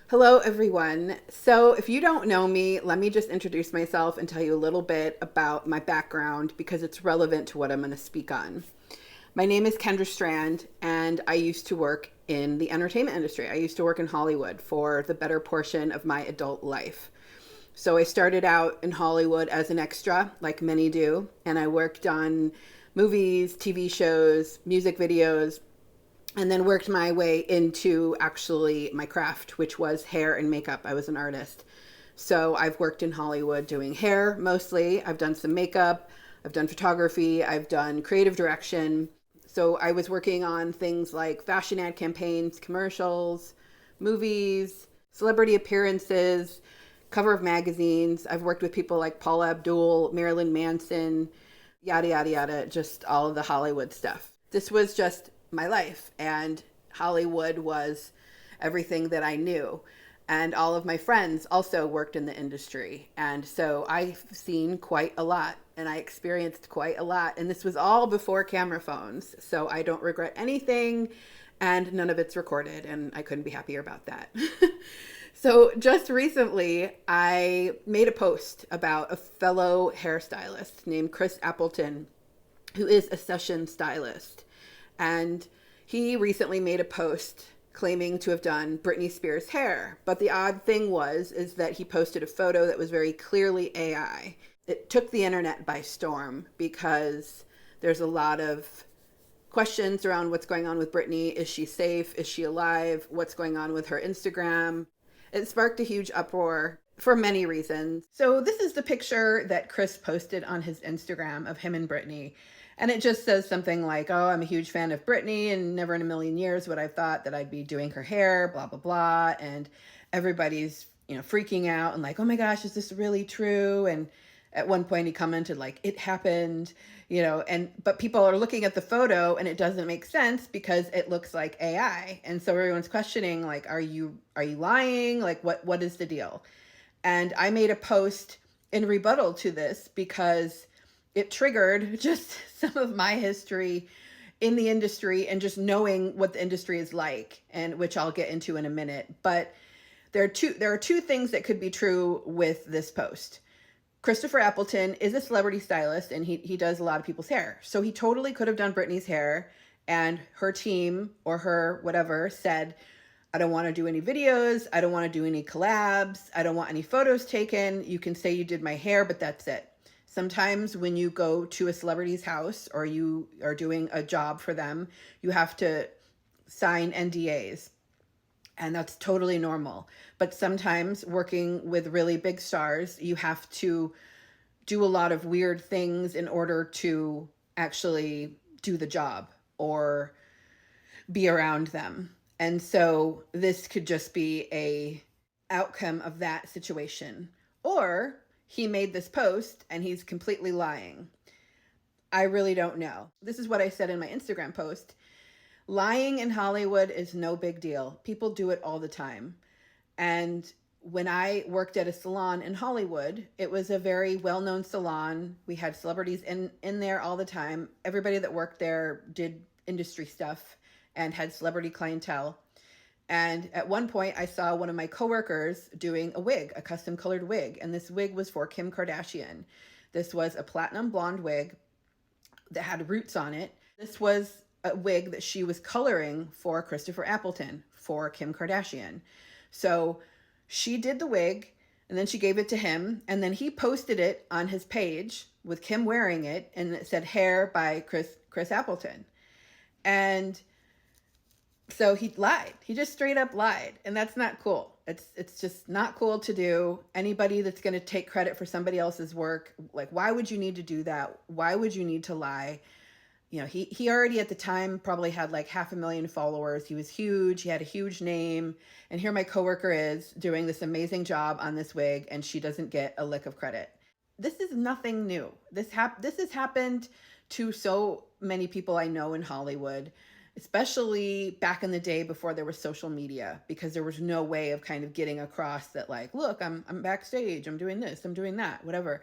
Hello, everyone. So, if you don't know me, let me just introduce myself and tell you a little bit about my background because it's relevant to what I'm going to speak on. My name is Kendra Strand, and I used to work in the entertainment industry. I used to work in Hollywood for the better portion of my adult life. So, I started out in Hollywood as an extra, like many do, and I worked on movies, TV shows, music videos, and then worked my way into actually my craft, which was hair and makeup. I was an artist. So I've worked in Hollywood doing hair mostly. I've done some makeup, I've done photography, I've done creative direction. So I was working on things like fashion ad campaigns, commercials, movies, celebrity appearances, cover of magazines. I've worked with people like Paula Abdul, Marilyn Manson, yada, yada, yada, just all of the Hollywood stuff. This was just my life, and Hollywood was everything that I knew. And all of my friends also worked in the industry. And so I've seen quite a lot and I experienced quite a lot. And this was all before camera phones. So I don't regret anything and none of it's recorded. And I couldn't be happier about that. So just recently, I made a post about a fellow hairstylist named Chris Appleton, who is a session stylist. And he recently made a post claiming to have done Britney Spears' hair. But the odd thing is that he posted a photo that was very clearly AI. It took the internet by storm because there's a lot of questions around what's going on with Britney. Is she safe? Is she alive? What's going on with her Instagram? It sparked a huge uproar for many reasons. So this is the picture that Chris posted on his Instagram of him and Britney. And it just says something like, oh, I'm a huge fan of Britney and never in a million years would I thought that I'd be doing her hair, blah, blah, blah. And everybody's, freaking out and like, oh my gosh, is this really true? And at one point he commented like, it happened, but people are looking at the photo and it doesn't make sense because it looks like AI. And so everyone's questioning like, are you lying? Like what is the deal? And I made a post in rebuttal to this because it triggered just some of my history in the industry and just knowing what the industry is like, and which I'll get into in a minute. But there are two things that could be true with this post. Christopher Appleton is a celebrity stylist and he does a lot of people's hair. So he totally could have done Britney's hair, and her team or her whatever said, I don't want to do any videos. I don't want to do any collabs. I don't want any photos taken. You can say you did my hair, but that's it. Sometimes when you go to a celebrity's house or you are doing a job for them, you have to sign NDAs. And that's totally normal. But sometimes working with really big stars, you have to do a lot of weird things in order to actually do the job or be around them. And so this could just be a outcome of that situation. Or he made this post and he's completely lying. I really don't know. This is what I said in my Instagram post. Lying in Hollywood is no big deal. People do it all the time. And when I worked at a salon in Hollywood, it was a very well-known salon. We had celebrities in there all the time. Everybody that worked there did industry stuff and had celebrity clientele. And at one point, I saw one of my coworkers doing a wig, a custom colored wig. And this wig was for Kim Kardashian. This was a platinum blonde wig that had roots on it. This was a wig that she was coloring for Christopher Appleton for Kim Kardashian. So she did the wig and then she gave it to him. And then he posted it on his page with Kim wearing it. And it said hair by Chris Appleton. And so he lied. He just straight up lied. And that's not cool. It's just not cool to do. Anybody that's going to take credit for somebody else's work, like, why would you need to do that? Why would you need to lie? He already at the time probably had like 500,000 followers. He was huge. He had a huge name. And here my coworker is doing this amazing job on this wig and she doesn't get a lick of credit. This is nothing new. This has happened to so many people I know in Hollywood, especially back in the day before there was social media, because there was no way of kind of getting across that like, look, I'm backstage, I'm doing this, I'm doing that, whatever.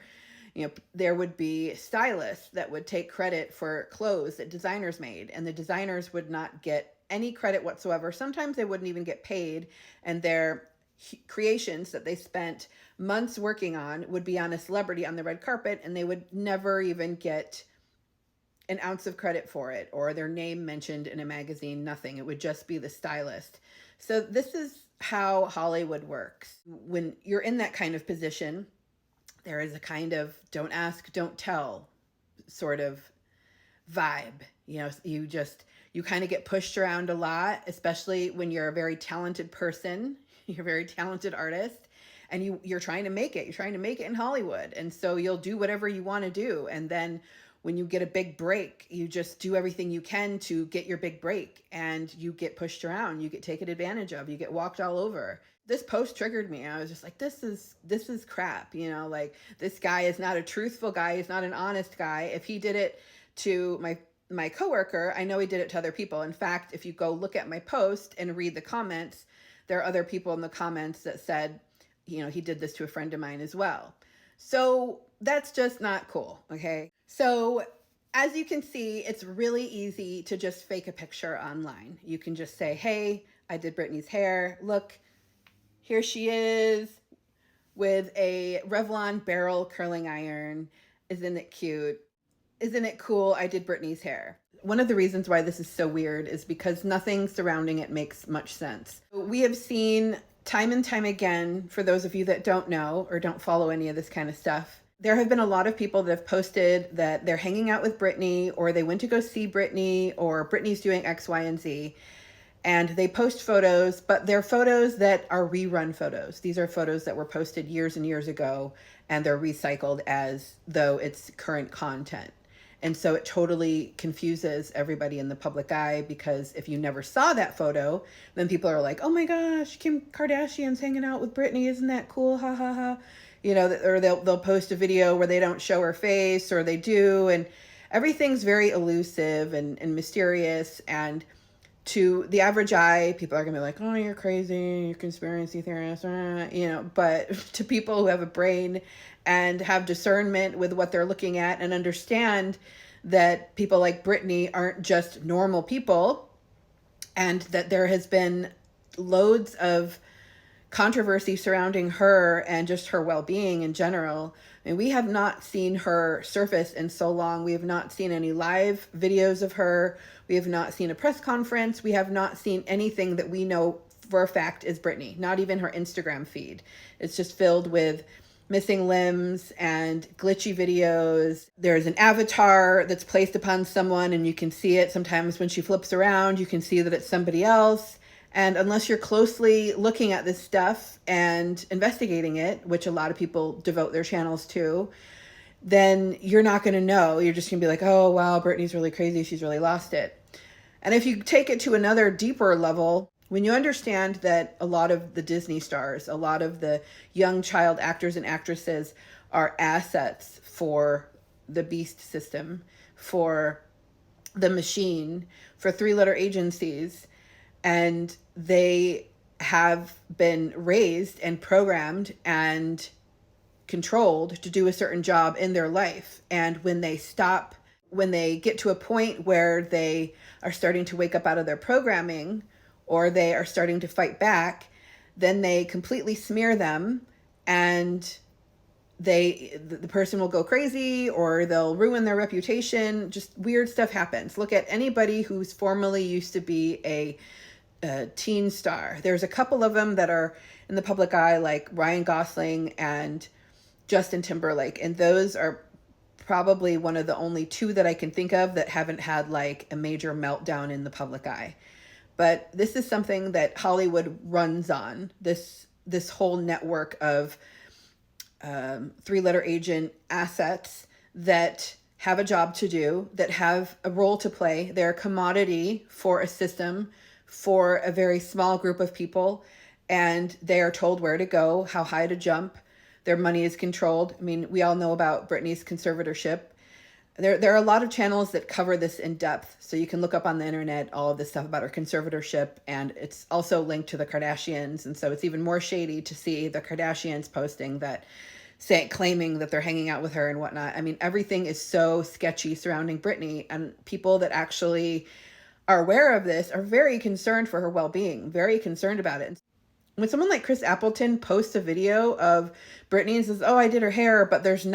There would be stylists that would take credit for clothes that designers made, and the designers would not get any credit whatsoever. Sometimes they wouldn't even get paid, and their creations that they spent months working on would be on a celebrity on the red carpet, and they would never even get an ounce of credit for it or their name mentioned in a magazine, nothing. It would just be the stylist. So this is how Hollywood works. When you're in that kind of position, there is a kind of don't ask, don't tell sort of vibe. You kind of get pushed around a lot, especially when you're a very talented person, you're a very talented artist, and you're trying to make it. You're trying to make it in Hollywood. And so you'll do whatever you want to do. And then when you get a big break, you just do everything you can to get your big break, and you get pushed around, you get taken advantage of, you get walked all over. This post triggered me. I was just like, this is crap. Like, this guy is not a truthful guy. He's not an honest guy. If he did it to my coworker, I know he did it to other people. In fact, if you go look at my post and read the comments, there are other people in the comments that said, he did this to a friend of mine as well. So that's just not cool. Okay. So as you can see, it's really easy to just fake a picture online. You can just say, hey, I did Britney's hair. Look, here she is with a Revlon barrel curling iron. Isn't it cute? Isn't it cool? I did Britney's hair. One of the reasons why this is so weird is because nothing surrounding it makes much sense. We have seen time and time again, for those of you that don't know or don't follow any of this kind of stuff, there have been a lot of people that have posted that they're hanging out with Britney, or they went to go see Britney, or Britney's doing X, Y, and Z. And they post photos, but they're photos that are rerun photos. These are photos that were posted years and years ago, and they're recycled as though it's current content. And so it totally confuses everybody in the public eye, because if you never saw that photo, then people are like, oh my gosh, Kim Kardashian's hanging out with Britney. Isn't that cool? Ha ha ha. Or they'll post a video where they don't show her face, or they do. And everything's very elusive and mysterious. And to the average eye, people are going to be like, oh, you're crazy, you're conspiracy theorist, but to people who have a brain and have discernment with what they're looking at, and understand that people like Britney aren't just normal people, and that there has been loads of controversy surrounding her and just her well-being in general. And we have not seen her surface in so long. We have not seen any live videos of her. We have not seen a press conference. We have not seen anything that we know for a fact is Britney, not even her Instagram feed. It's just filled with missing limbs and glitchy videos. There's an avatar that's placed upon someone, and you can see it sometimes when she flips around. You can see that it's somebody else. And unless you're closely looking at this stuff and investigating it, which a lot of people devote their channels to, then you're not going to know. You're just going to be like, oh, wow, Britney's really crazy. She's really lost it. And if you take it to another deeper level, when you understand that a lot of the Disney stars, a lot of the young child actors and actresses are assets for the beast system, for the machine, for three-letter agencies, and they have been raised and programmed and controlled to do a certain job in their life. And when they get to a point where they are starting to wake up out of their programming, or they are starting to fight back, then they completely smear them, and the person will go crazy, or they'll ruin their reputation. Just weird stuff happens. Look at anybody who's formerly used to be a teen star. There's a couple of them that are in the public eye, like Ryan Gosling and Justin Timberlake. And those are probably one of the only two that I can think of that haven't had like a major meltdown in the public eye. But this is something that Hollywood runs on, this whole network of three-letter agent assets that have a job to do, that have a role to play. They're a commodity for a system, for a very small group of people, and they are told where to go, how high to jump. Their money is controlled. I mean, we all know about Britney's conservatorship. There are a lot of channels that cover this in depth, so you can look up on the internet all of this stuff about her conservatorship, and it's also linked to the Kardashians, and so it's even more shady to see the Kardashians posting that, claiming that they're hanging out with her and whatnot. I mean, everything is so sketchy surrounding Britney, and people that actually are aware of this are very concerned for her well-being, very concerned about it. when someone like Chris Appleton posts a video of Britney and says, "Oh, I did her hair," but there's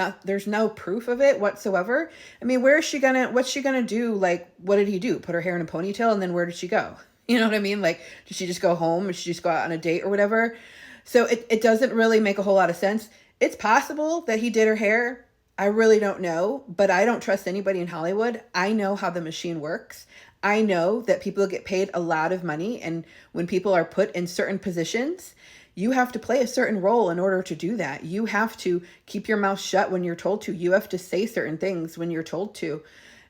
no proof of it whatsoever. I mean, what's she gonna do? Like, what did he do? Put her hair in a ponytail, and then where did she go? You know what I mean? Like, did she just go home? Did she just go out on a date or whatever? So it doesn't really make a whole lot of sense. It's possible that he did her hair. I really don't know, but I don't trust anybody in Hollywood. I know how the machine works. I know that people get paid a lot of money, and when people are put in certain positions, you have to play a certain role in order to do that. You have to keep your mouth shut when you're told to. You have to say certain things when you're told to.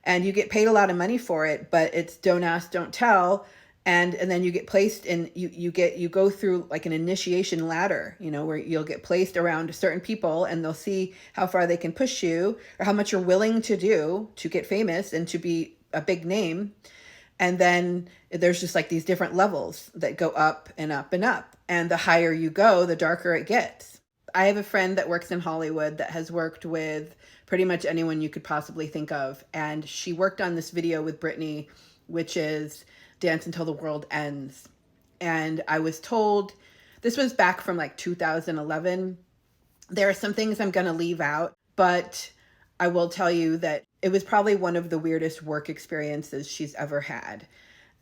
And you get paid a lot of money for it, but it's don't ask, don't tell. And then you get placed in, you go through like an initiation ladder, where you'll get placed around certain people, and they'll see how far they can push you or how much you're willing to do to get famous and to be a big name. And then there's just like these different levels that go up and up and up. And the higher you go, the darker it gets. I have a friend that works in Hollywood that has worked with pretty much anyone you could possibly think of. And she worked on this video with Britney, which is Dance Until the World Ends. And I was told, this was back from like 2011. There are some things I'm going to leave out, but I will tell you that it was probably one of the weirdest work experiences she's ever had.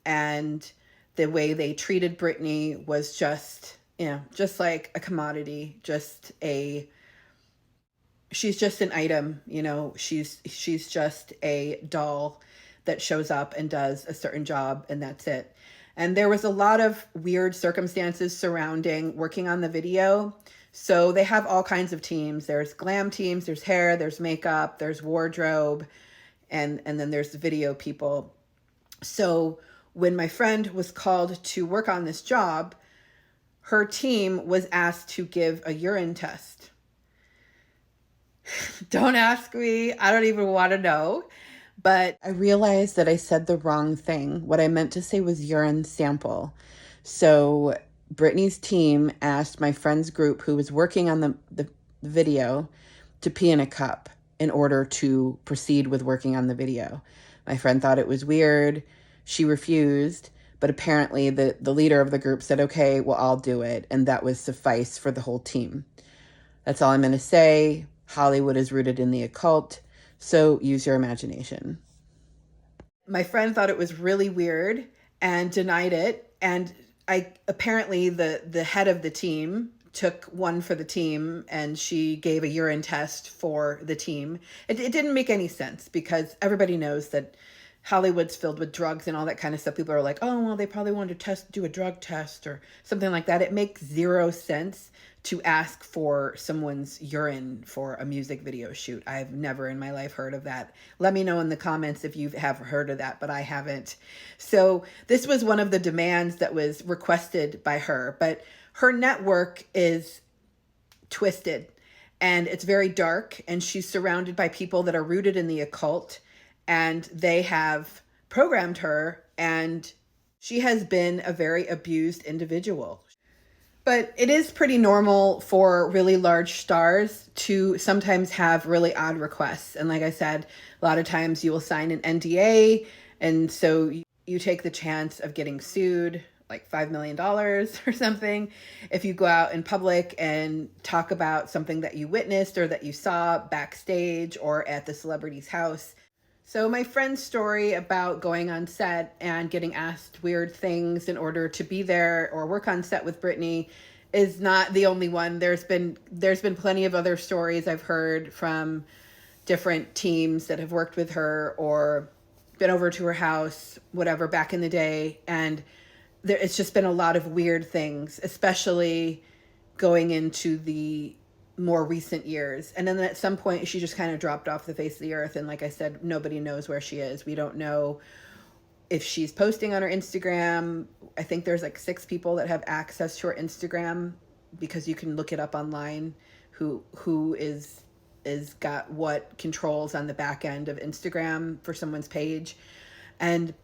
And the way they treated Britney was just like a commodity, she's just an item, she's just a doll that shows up and does a certain job, and that's it. And there was a lot of weird circumstances surrounding working on the video. So they have all kinds of teams. There's glam teams, there's hair, there's makeup, there's wardrobe, and then there's the video people. So when my friend was called to work on this job, her team was asked to give a urine test. Don't ask me. I don't even want to know. But I realized that I said the wrong thing. What I meant to say was urine sample. So Britney's team asked my friend's group who was working on the video to pee in a cup in order to proceed with working on the video. My friend thought it was weird. She refused, but apparently the leader of the group said, "Okay, well, I'll do it." And that was suffice for the whole team. That's all I'm going to say. Hollywood is rooted in the occult, so use your imagination. My friend thought it was really weird and denied it. And apparently the head of the team took one for the team, and she gave a urine test for the team. It didn't make any sense, because everybody knows that Hollywood's filled with drugs and all that kind of stuff. People are like, "Oh, well, they probably wanted to do a drug test or something like that." It makes zero sense to ask for someone's urine for a music video shoot. I've never in my life heard of that. Let me know in the comments if you have heard of that, but I haven't. So this was one of the demands that was requested by her, but her network is twisted and it's very dark, and she's surrounded by people that are rooted in the occult, and they have programmed her, and she has been a very abused individual. But it is pretty normal for really large stars to sometimes have really odd requests. And like I said, a lot of times you will sign an NDA, and so you take the chance of getting sued, like $5 million or something, if you go out in public and talk about something that you witnessed or that you saw backstage or at the celebrity's house. So my friend's story about going on set and getting asked weird things in order to be there or work on set with Britney is not the only one. There's been plenty of other stories I've heard from different teams that have worked with her or been over to her house, whatever, back in the day. And it's just been a lot of weird things, especially going into the more recent years. And then at some point she just kind of dropped off the face of the earth. And like I said, nobody knows where she is. We don't know if she's posting on her Instagram. I think there's like 6 people that have access to her Instagram, because you can look it up online who is got what controls on the back end of Instagram for someone's page. And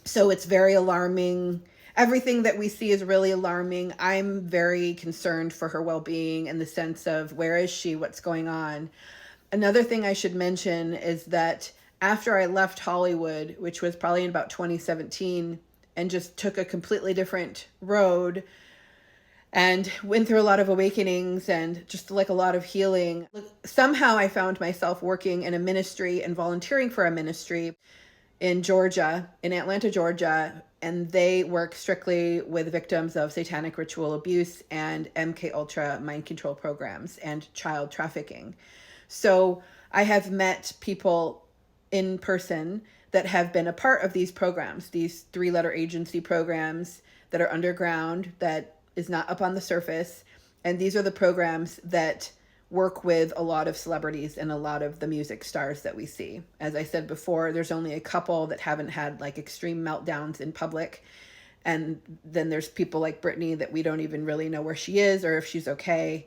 so it's very alarming. Everything that we see is really alarming. I'm very concerned for her well-being in the sense of, where is she? What's going on? Another thing I should mention is that after I left Hollywood, which was probably in about 2017, and just took a completely different road and went through a lot of awakenings and just like a lot of healing. Somehow I found myself working in a ministry and volunteering for a ministry in Georgia, in Atlanta, Georgia, and they work strictly with victims of satanic ritual abuse and MK Ultra mind control programs and child trafficking. So I have met people in person that have been a part of these programs, these 3-letter agency programs that are underground, that is not up on the surface. And these are the programs that work with a lot of celebrities and a lot of the music stars that we see. As I said before, there's only a couple that haven't had like extreme meltdowns in public. And then there's people like Britney that we don't even really know where she is or if she's okay.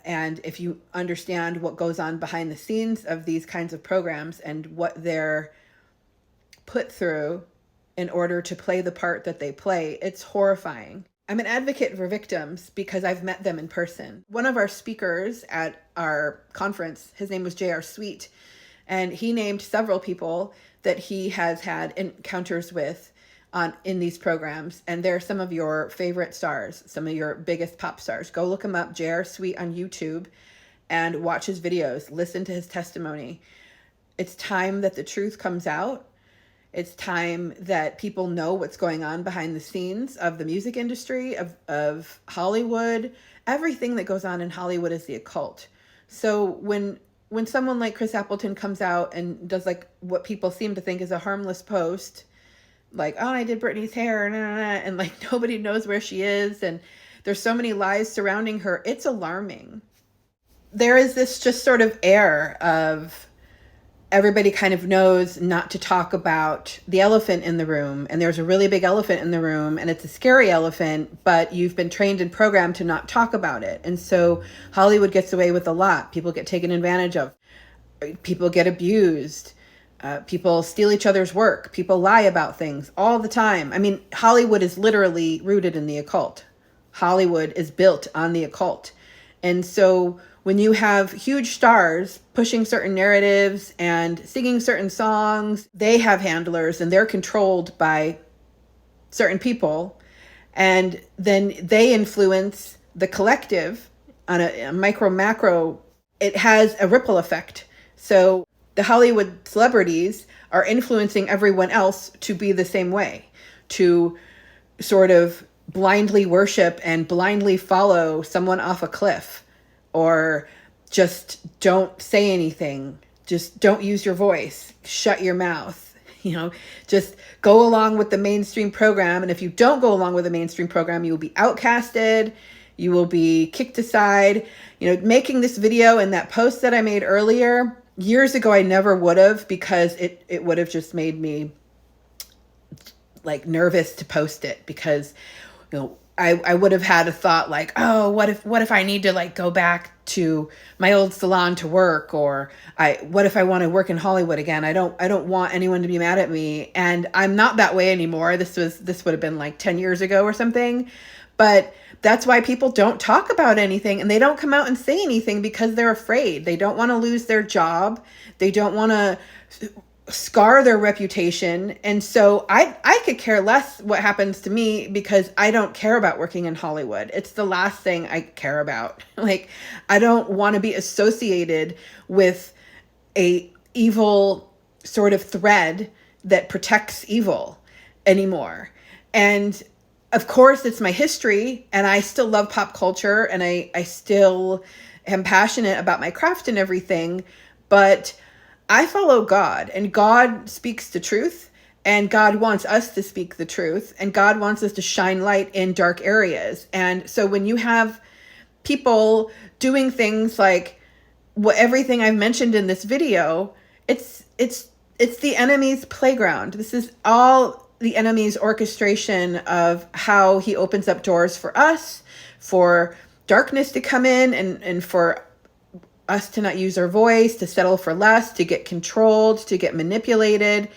And if you understand what goes on behind the scenes of these kinds of programs and what they're put through in order to play the part that they play, it's horrifying. I'm an advocate for victims because I've met them in person. One of our speakers at our conference, his name was J.R Sweets, and he named several people that he has had encounters with in these programs. And they're some of your favorite stars, some of your biggest pop stars. Go look him up, J.R Sweets on YouTube, and watch his videos, listen to his testimony. It's time that the truth comes out. It's time that people know what's going on behind the scenes of the music industry, of Hollywood. Everything that goes on in Hollywood is the occult. So when someone like Chris Appleton comes out and does like what people seem to think is a harmless post, like, oh, I did Britney's hair, and like nobody knows where she is, and there's so many lies surrounding her, it's alarming. There is this just sort of air of everybody kind of knows not to talk about the elephant in the room. And there's a really big elephant in the room and it's a scary elephant, but you've been trained and programmed to not talk about it. And so Hollywood gets away with a lot. People get taken advantage of. People get abused. People steal each other's work. People lie about things all the time. I mean, Hollywood is literally rooted in the occult. Hollywood is built on the occult. And so when you have huge stars pushing certain narratives and singing certain songs, they have handlers and they're controlled by certain people. And then they influence the collective on a micro macro. It has a ripple effect. So the Hollywood celebrities are influencing everyone else to be the same way, to sort of blindly worship and blindly follow someone off a cliff. Or just don't say anything. Just don't use your voice. Shut your mouth. Just go along with the mainstream program. And if you don't go along with the mainstream program, you will be outcasted. You will be kicked aside. Making this video and that post that I made earlier, years ago, I never would have, because it would have just made me like nervous to post it, because, I would have had a thought like, oh, what if I need to like go back to my old salon to work, or what if I want to work in Hollywood again? I don't want anyone to be mad at me. And I'm not that way anymore. This would have been like 10 years ago or something. But that's why people don't talk about anything and they don't come out and say anything, because they're afraid. They don't want to lose their job. They don't want to scar their reputation. And so I could care less what happens to me, because I don't care about working in Hollywood. It's the last thing I care about. Like, I don't want to be associated with a evil sort of thread that protects evil anymore. And of course, it's my history, and I still love pop culture, and I still am passionate about my craft and everything, but I follow God, and God speaks the truth, and God wants us to speak the truth, and God wants us to shine light in dark areas. And so when you have people doing things like everything I've mentioned in this video, it's the enemy's playground. This is all the enemy's orchestration of how he opens up doors for us, for darkness to come in, and for us to not use our voice, to settle for less, to get controlled, to get manipulated.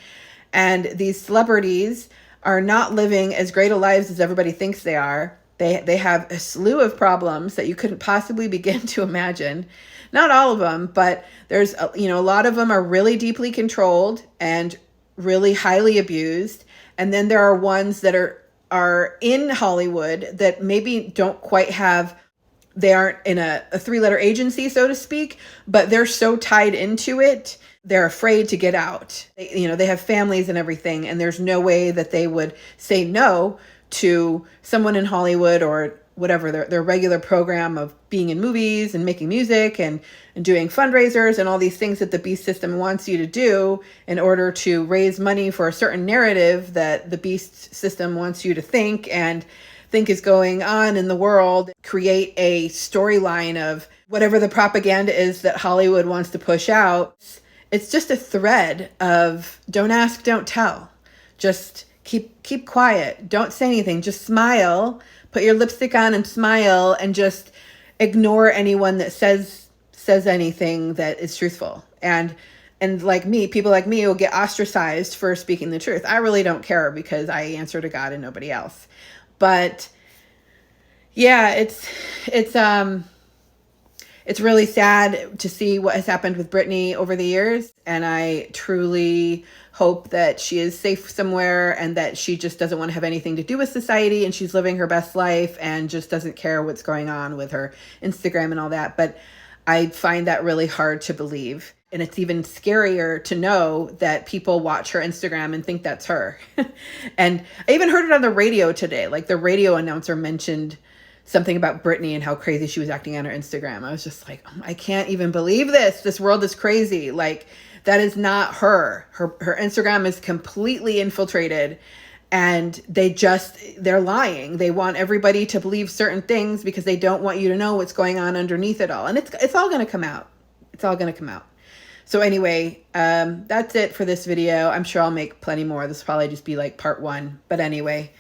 And these celebrities are not living as great a lives as everybody thinks they are. They have a slew of problems that you couldn't possibly begin to imagine. Not all of them, but there's a lot of them are really deeply controlled and really highly abused. And then there are ones that are are in Hollywood that maybe don't quite have, they aren't in a 3-letter agency, so to speak, but they're so tied into it, they're afraid to get out. They have families and everything, and there's no way that they would say no to someone in Hollywood or whatever, their regular program of being in movies and making music and doing fundraisers and all these things that the beast system wants you to do in order to raise money for a certain narrative that the beast system wants you to think is going on in the world. Create a storyline of whatever the propaganda is that Hollywood wants to push out. It's just a thread of don't ask, don't tell. Just keep quiet. Don't say anything. Just smile. Put your lipstick on and smile, and just ignore anyone that says anything that is truthful. And like me, people like me will get ostracized for speaking the truth. I really don't care because I answer to God and nobody else. But yeah, it's really sad to see what has happened with Britney over the years. And I truly hope that she is safe somewhere and that she just doesn't want to have anything to do with society and she's living her best life and just doesn't care what's going on with her Instagram and all that. But I find that really hard to believe. And it's even scarier to know that people watch her Instagram and think that's her. And I even heard it on the radio today. Like the radio announcer mentioned something about Britney and how crazy she was acting on her Instagram. I was just like, oh, I can't even believe this. This world is crazy. Like, that is not her. Her Instagram is completely infiltrated, and they're lying. They want everybody to believe certain things because they don't want you to know what's going on underneath it all. And it's all going to come out. It's all going to come out. So anyway, that's it for this video. I'm sure I'll make plenty more. This will probably just be like part 1. But anyway,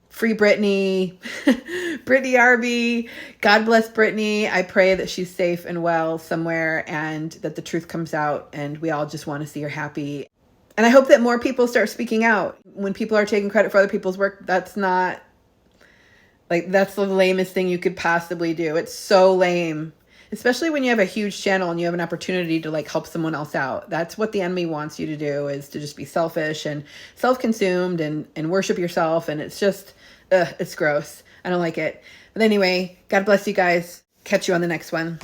free Britney, Britney Arby. God bless Britney. I pray that she's safe and well somewhere and that the truth comes out and we all just want to see her happy. And I hope that more people start speaking out. When people are taking credit for other people's work, that's the lamest thing you could possibly do. It's so lame. Especially when you have a huge channel and you have an opportunity to like help someone else out. That's what the enemy wants you to do, is to just be selfish and self-consumed and worship yourself. And it's just, it's gross. I don't like it. But anyway, God bless you guys. Catch you on the next one.